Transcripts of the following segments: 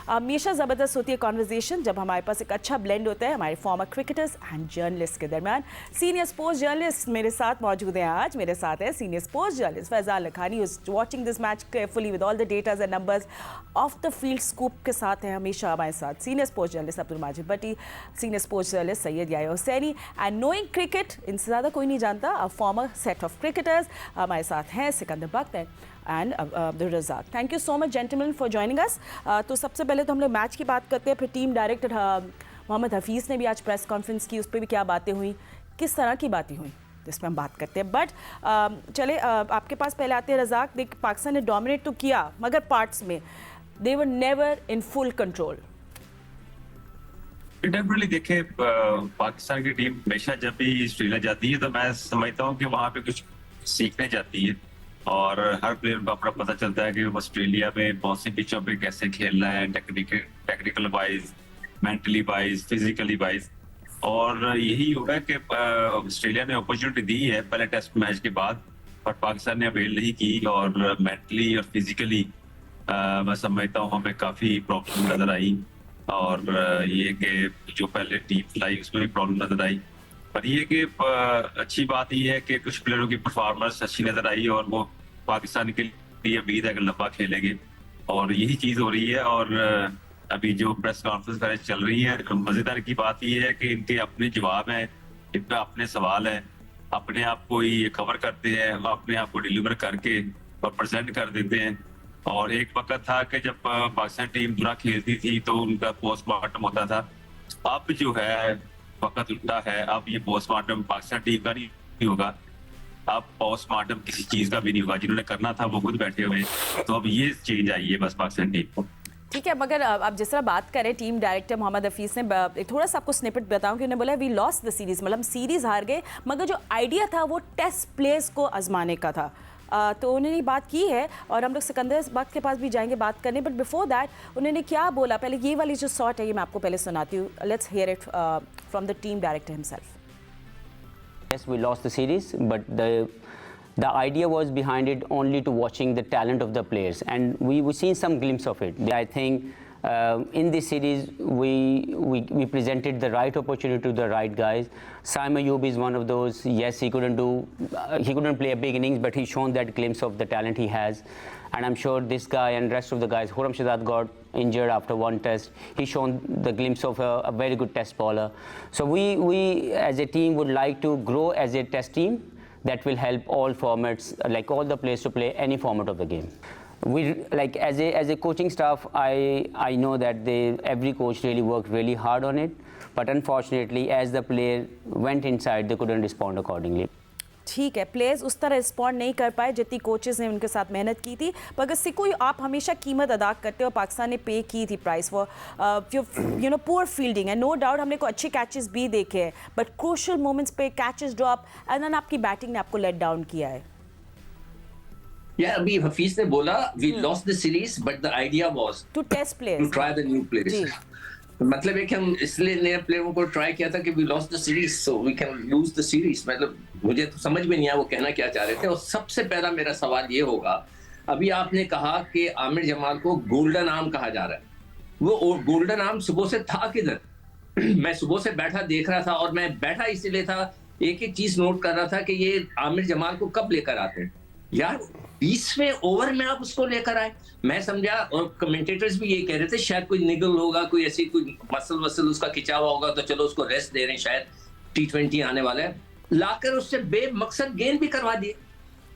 हमेशा ज़बरदस्त होती है कॉन्वर्जेशन जब हमारे पास एक अच्छा ब्लेंड होता है हमारे फॉर्मर क्रिकेटर्स एंड जर्नलिस्ट के दरमियान। सीनियर स्पोर्ट्स जर्नलिस्ट मेरे साथ मौजूद हैं आज। मेरे साथ है senior sports journalist Faizan Lakhani, watching this match carefully with all the datas and numbers, off the field scoop के साथ है हमेशा हमारे साथ senior sports journalist Abdul Majid Bhatti, senior sports journalist Syed Yahya Hussaini and knowing cricket, इनसे ज़्यादा कोई नहीं जानता, a former set of cricketers हमारे साथ हैं Sikandar Bakht and Abdul Razzaq. Thank you so much gentleman for joining अस। तो सबसे पहले तो हम लोग मैच की बात करते हैं, फिर टीम डायरेक्टर मोहम्मद हफीज़ ने भी आज प्रेस कॉन्फ्रेंस की, उस पर भी क्या बातें हुई, किस तरह की बातें हुई, इस पर हम बात करते हैं। बट चले आपके पास पहले आते हैं रज़ाक। देख, पाकिस्तान ने डोमिनेट तो किया मगर पार्ट्स में they were never in full control. Definitely देखे, पाकिस्तान की टीम हमेशा जब भी ऑस्ट्रेलिया जाती है तो मैं समझता हूँ कि वहाँ पे कुछ सीखने जाती है और हर प्लेयर को अपना पता चलता है कि ऑस्ट्रेलिया में बहुत सी पिचों पे कैसे खेलना है, technical wise, mentally wise, physically wise. और यही होगा कि ऑस्ट्रेलिया ने अपॉर्चुनिटी दी है पहले टेस्ट मैच के बाद, और पाकिस्तान ने अवेल नहीं की। और मेंटली और फिजिकली मैं समझता हूँ हमें काफी प्रॉब्लम नजर आई। और ये कि जो पहले टीम लाई उसमें भी प्रॉब्लम नजर आई। पर ये कि अच्छी बात ये है कि कुछ प्लेयरों की परफॉर्मेंस अच्छी नजर आई और वो पाकिस्तान के लिए उम्मीद है कि लंबा खेलेंगे, और यही चीज हो रही है। और अभी जो प्रेस कॉन्फ्रेंस चल रही है, मजेदार की बात ये है कि इनके अपने जवाब हैं, इनके अपने सवाल हैं, अपने आप को ये कवर करते हैं, अपने आप को डिलीवर करके और प्रेजेंट कर देते हैं। और एक वक्त था कि जब पाकिस्तान टीम बुरा खेलती थी तो उनका पोस्टमार्टम होता था। अब जो है वक्त उल्टा है, अब ये पोस्टमार्टम पाकिस्तान टीम का नहीं होगा, अब पोस्टमार्टम किसी चीज का भी नहीं होगा, जिन्होंने करना था वो खुद बैठे हुए। तो अब ये चेंज आई है बस पाकिस्तान टीम को। ठीक है, मगर अब जिस तरह बात करें, टीम डायरेक्टर मोहम्मद हफीज़ ने थोड़ा सा आपको स्निपेट बताऊं कि उन्होंने बोला वी लॉस्ट द सीरीज़, मतलब सीरीज़ हार गए, मगर जो आइडिया था वो टेस्ट प्लेयर्स को आजमाने का था। तो उन्होंने बात की है और हम लोग सिकंदर बख्त के पास भी जाएंगे बात करने। बट बिफोर दैट उन्होंने क्या बोला, पहले ये वाली जो शॉट है ये मैं आपको पहले सुनाती हूँ। Let's hear it from the team director himself. Yes, we lost the series, but the idea was behind it only to watching the talent of the players, and we seen some glimpse of it. I think in this series we presented the right opportunity to the right guys. Saim Ayoub is one of those. Yes, he couldn't play a big innings, but he's shown that glimpse of the talent he has. And I'm sure this guy and rest of the guys, Khurram Shahzad got injured after one test. He's shown the glimpse of a very good test bowler. So we as a team would like to grow as a test team that will help all formats, like all the players to play any format of the game. We like as a coaching staff, I know that every coach really worked really hard on it, but unfortunately as the player went inside they couldn't respond accordingly. ठीक है, players उस तरह respond नहीं कर पाए जितनी coaches ने उनके साथ मेहनत की थी, मगर सिको आप हमेशा कीमत अदा करते हो। पाकिस्तान ने पे की थी price for you no poor fielding, and no doubt हमने को अच्छे कैचेस भी देखे हैं, बट क्रूशियल मोमेंट्स पे कैचेस ड्रॉप एंड देन आपकी बैटिंग ने आपको लेट डाउन किया है। यार अभी हफीज ने बोला we lost the series but the idea was to test players, to try the new players. मतलब है कि हम इसलिए नए प्लेयरों को ट्राई किया था कि we lost the series so we can lose the series. मतलब मुझे तो समझ में नहीं आया वो कहना क्या चाह रहे थे। और सबसे पहला मेरा सवाल ये होगा, अभी आपने कहा कि आमिर जमाल को गोल्डन आर्म कहा जा रहा है, वो गोल्डन आर्म सुबह से था किधर? मैं सुबह से बैठा देख रहा था, और मैं बैठा इसलिए था, एक एक चीज नोट कर रहा था कि ये आमिर जमाल को कब लेकर आते हैं यार। 20वें ओवर में आप उसको लेकर आए, मैं समझा, और कमेंटेटर्स भी ये कह रहे थे शायद कोई निगल होगा, कोई ऐसी कोई मसल उसका खिंचा हुआ होगा, तो चलो उसको रेस्ट दे रहे हैं, शायद T20 आने वाला है। लाकर उससे बेमकसद गेंद भी करवा दिए,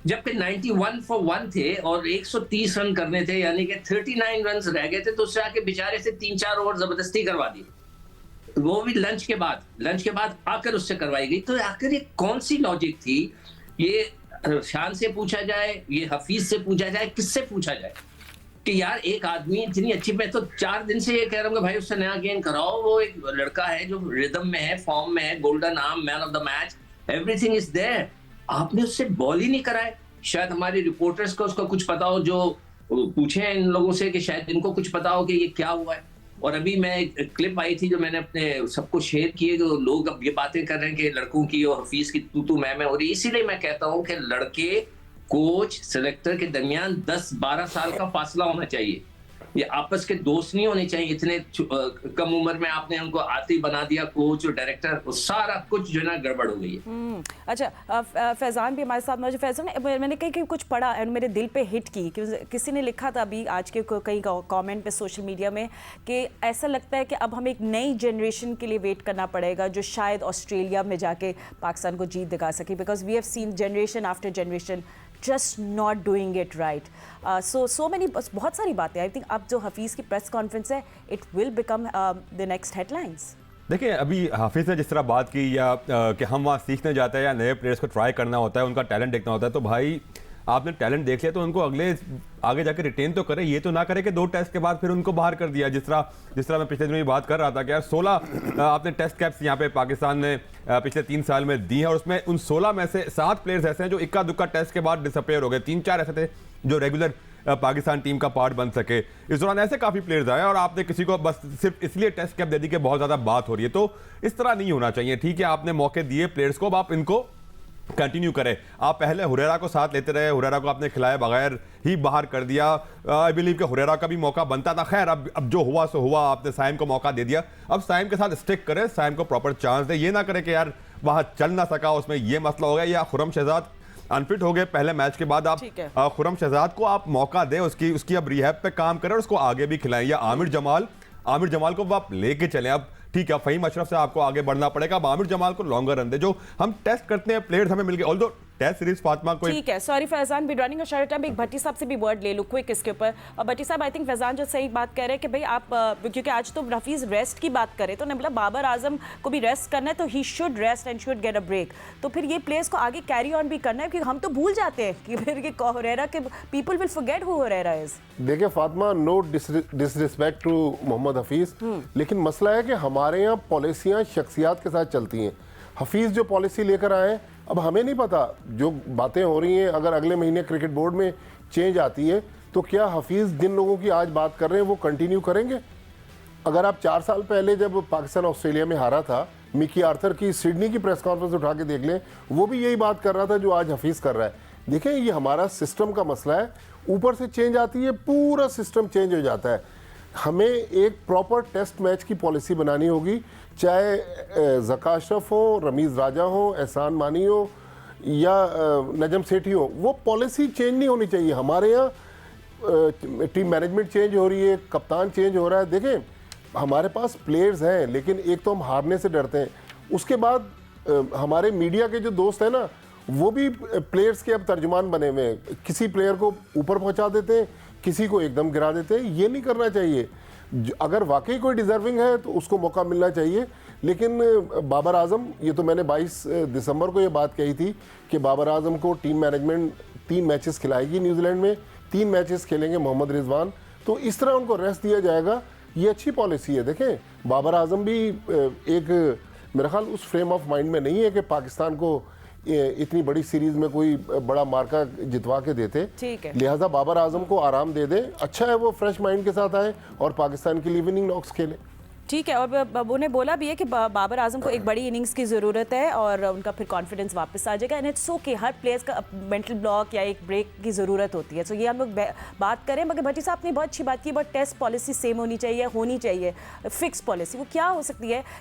जबकि 91 फॉर 1 थे और 130 रन करने थे, यानी कि 39 रन रह गए थे, तो उससे आके बेचारे से 3-4 ओवर जबरदस्ती करवा दिए, वो भी लंच के बाद आकर उससे करवाई गई। तो आखिर ये कौन सी लॉजिक थी? ये शान से पूछा जाए, ये हफीज से पूछा जाए, किससे पूछा जाए कि यार एक आदमी इतनी अच्छी, मैं तो 4 दिन से ये कह रहा हूँ कि भाई उससे नया गेंद कराओ। वो एक लड़का है जो रिदम में है, फॉर्म में है, golden arm, man of the match, everything is there. आपने उससे बॉल ही नहीं कराए। शायद हमारे रिपोर्टर्स को उसका कुछ पता हो, जो पूछे इन लोगों से कि शायद इनको कुछ पता हो कि ये क्या हुआ है। और अभी मैं एक क्लिप आई थी जो मैंने अपने सबको शेयर किए, जो लोग अब ये बातें कर रहे हैं कि लड़कों की और हफीज की तू मैं हो रही। इसीलिए मैं कहता हूं कि लड़के, कोच, सेलेक्टर के दरमियान 10-12 साल का फासला होना चाहिए। ये आपस के दोस्त नहीं होने चाहिए। इतने कम उम्र में आपने उनको आती बना दिया कोच और डायरेक्टर, वो सारा कुछ जो है ना गड़बड़ हो गई है। अच्छा, फैज़ान भी हमारे साथ मौजूद। फैज़ान, मैंने कहीं कुछ पढ़ा और मेरे दिल पे हिट की कि किसी ने लिखा था अभी आज के कई कमेंट पे सोशल मीडिया में कि ऐसा लगता है कि अब हमें एक नई जनरेशन के लिए वेट करना पड़ेगा जो शायद ऑस्ट्रेलिया में जाके पाकिस्तान को जीत दिखा सके, because we have seen generation after generation just not doing it right. So many, बहुत सारी बातें। आई थिंक अब जो हफीज़ की प्रेस कॉन्फ्रेंस है, it will become the next headlines. देखिए, अभी हाफिज़ ने जिस तरह बात की या कि हम वहाँ सीखने जाते हैं या नए प्लेयर्स को ट्राई करना होता है, उनका टैलेंट देखना होता है, तो भाई आपने टैलेंट देख लिया तो उनको आगे जाकर रिटेन तो करें। ये तो ना करें कि 2 टेस्ट के बाद फिर उनको बाहर कर दिया। जिस तरह मैं पिछले दिनों में बात कर रहा था कि यार 16 आपने टेस्ट कैप्स यहाँ पे पाकिस्तान ने पिछले 3 साल में दी हैं, और उसमें उन 16 में से 7 प्लेयर्स ऐसे हैं जो इक्का दुक्का टेस्ट के बाद डिसअपेयर हो गए। 3-4 ऐसे थे जो रेगुलर पाकिस्तान टीम का पार्ट बन सके। इस दौरान ऐसे काफ़ी प्लेयर्स आए और आपने किसी को बस सिर्फ इसलिए टेस्ट कैप दे दी कि बहुत ज़्यादा बात हो रही है। तो इस तरह नहीं होना चाहिए। ठीक है, आपने मौके दिए प्लेयर्स को, अब आप इनको कंटिन्यू करें। आप पहले हुरैरा को साथ लेते रहे, हुरैरा को आपने खिलाए बगैर ही बाहर कर दिया। आई बिलीव कि हुरैरा का भी मौका बनता था। खैर, अब जो हुआ सो हुआ, आपने साइम को मौका दे दिया। अब साइम के साथ स्टिक करें, साइम को प्रॉपर चांस दे। ये ना करें कि यार वहाँ चल ना सका, उसमें ये मसला हो गया, या खुरम शहजाद अनफिट हो गए पहले मैच के बाद। आप खुरम शहजाद को आप मौका दें, उसकी अब रिहैब पे काम करें और उसको आगे भी खिलाएं। या आमिर जमाल को आप लेके चलें। अब ठीक है, फहीम अशरफ से आपको आगे बढ़ना पड़ेगा। अब आमिर जमाल को लॉन्गर रन दे। जो हम टेस्ट करते हैं प्लेयर्स हमें मिल गए, ऑल्दो टेस्ट सीरीज फातिमा को ठीक है। Sorry Faizan, be running short time. एक भट्टी साहब से भी वर्ड ले लो क्विक इसके ऊपर। और भट्टी साहब, आई थिंक फैजान जो सही बात कह रहे हैं कि भाई आप क्योंकि आज तो हफीज़ रेस्ट की बात करें तो मतलब बाबर आजम को भी रेस्ट करना है, तो he should rest and should get a break. तो फिर ये प्लेयर्स को आगे कैरी ऑन भी करना है, क्योंकि हम तो भूल जाते हैं कि फिर ये हुरैरा के people will forget who Huraira is. देखिए Fatima, no disrespect to Mohammad Hafeez, लेकिन मसला है कि हमारे यहाँ पॉलिसियाँ शख्सियात के साथ चलती हैं। हफीज जो पॉलिसी लेकर आए, अब हमें नहीं पता जो बातें हो रही हैं, अगर अगले महीने क्रिकेट बोर्ड में चेंज आती है तो क्या हफीज़ जिन लोगों की आज बात कर रहे हैं वो कंटिन्यू करेंगे? अगर आप 4 साल पहले जब पाकिस्तान ऑस्ट्रेलिया में हारा था, मिकी आर्थर की सिडनी की प्रेस कॉन्फ्रेंस उठा के देख लें, वो भी यही बात कर रहा था जो आज हफीज़ कर रहा है। देखें, ये हमारा सिस्टम का मसला है। ऊपर से चेंज आती है, पूरा सिस्टम चेंज हो जाता है। हमें एक प्रॉपर टेस्ट मैच की पॉलिसी बनानी होगी, चाहे ज़का अशरफ हो, रमीज़ राजा हो, एहसान मानी हो या नजम सेठी हो, वो पॉलिसी चेंज नहीं होनी चाहिए। हमारे यहाँ टीम मैनेजमेंट चेंज हो रही है, कप्तान चेंज हो रहा है। देखें, हमारे पास प्लेयर्स हैं, लेकिन एक तो हम हारने से डरते हैं। उसके बाद हमारे मीडिया के जो दोस्त हैं ना, वो भी प्लेयर्स के अब तर्जुमान बने हुए हैं। किसी प्लेयर को ऊपर पहुंचा देते हैं, किसी को एकदम गिरा देते हैं। ये नहीं करना चाहिए। अगर वाकई कोई डिजर्विंग है तो उसको मौका मिलना चाहिए। लेकिन बाबर आजम, ये तो मैंने 22 दिसंबर को ये बात कही थी कि बाबर आजम को टीम मैनेजमेंट 3 मैचेस खिलाएगी न्यूजीलैंड में, 3 मैचेस खेलेंगे मोहम्मद रिजवान, तो इस तरह उनको रेस्ट दिया जाएगा। ये अच्छी पॉलिसी है। देखें, बाबर आजम भी एक मेरा ख्याल उस फ्रेम ऑफ माइंड में नहीं है कि पाकिस्तान को इतनी बड़ी सीरीज में कोई बड़ा मार्का जितवा के देते। लिहाजा बाबर आजम को आराम दे दें। अच्छा है वो फ्रेश माइंड के साथ आए और पाकिस्तान के लिए विनिंग नॉक्स खेलें। ठीक है। और उन्हें बोला भी है कि बाबर आजम को एक बड़ी इनिंग्स की ज़रूरत है और उनका फिर कॉन्फिडेंस वापस आ जाएगा। And it's okay, her players का मेंटल ब्लॉक या एक ब्रेक की ज़रूरत होती है। सो ये हम लोग बात करें। मगर भट्टी साहब ने बहुत अच्छी बात की, बट टेस्ट पॉलिसी सेम होनी चाहिए, फिक्स पॉलिसी। वो क्या हो सकती है